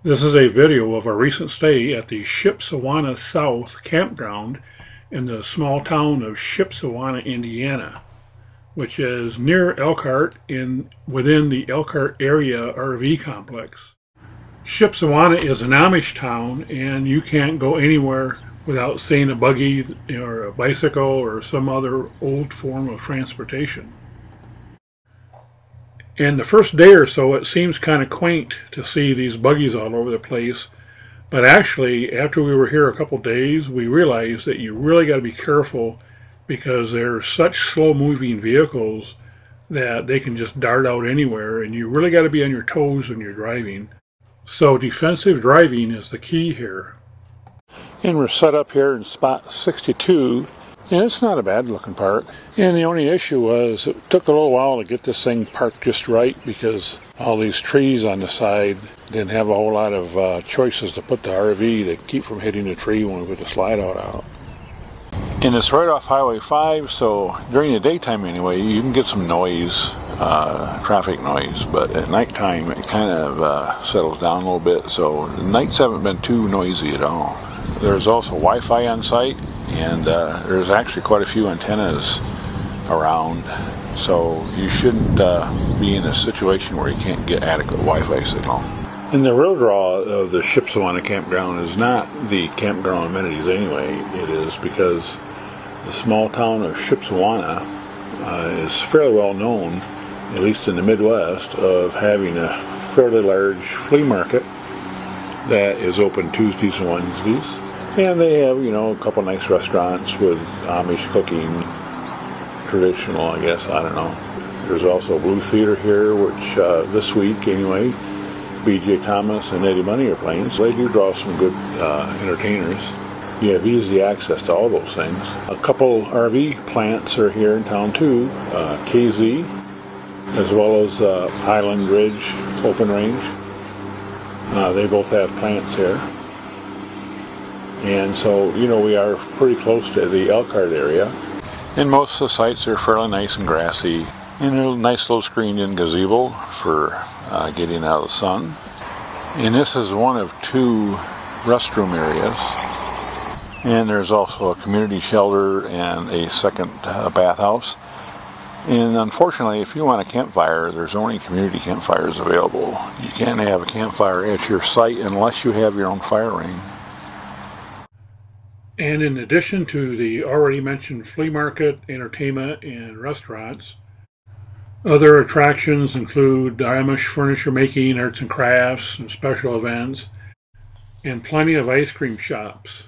This is a video of our recent stay at the Shipshewana South campground in the small town of Shipshewana, Indiana, which is near Elkhart within the Elkhart area RV complex. Shipshewana is an Amish town, and you can't go anywhere without seeing a buggy or a bicycle or some other old form of transportation. And the first day or so, it seems kind of quaint to see these buggies all over the place. But actually, after we were here a couple days, we realized that you really got to be careful because they're such slow-moving vehicles that they can just dart out anywhere, and you really got to be on your toes when you're driving. So defensive driving is the key here. And we're set up here in spot 62. And it's not a bad looking park. And the only issue was it took a little while to get this thing parked just right because all these trees on the side didn't have a whole lot of choices to put the RV to keep from hitting the tree when we put the slide out. And it's right off Highway 5, so during the daytime anyway, you can get some noise, traffic noise, but at nighttime it kind of settles down a little bit, so the nights haven't been too noisy at all. There's also Wi-Fi on site, and there's actually quite a few antennas around, so you shouldn't be in a situation where you can't get adequate Wi-Fi signal. And the real draw of the Shipshewana campground is not the campground amenities anyway. It is because the small town of Shipshewana is fairly well known, at least in the Midwest, of having a fairly large flea market that is open Tuesdays and Wednesdays. And they have, a couple nice restaurants with Amish cooking, traditional, I guess, I don't know. There's also a Blue Theater here, which this week, anyway, B.J. Thomas and Eddie Money are playing, so they do draw some good entertainers. You have easy access to all those things. A couple RV plants are here in town too, KZ, as well as Highland Ridge Open Range. They both have plants here. And so, we are pretty close to the Elkhart area. And most of the sites are fairly nice and grassy. And a nice little screened-in gazebo for getting out of the sun. And this is one of two restroom areas. And there's also a community shelter and a second bathhouse. And unfortunately, if you want a campfire, there's only community campfires available. You can't have a campfire at your site unless you have your own fire ring. And in addition to the already mentioned flea market, entertainment, and restaurants, other attractions include Amish furniture making, arts and crafts, and special events, and plenty of ice cream shops.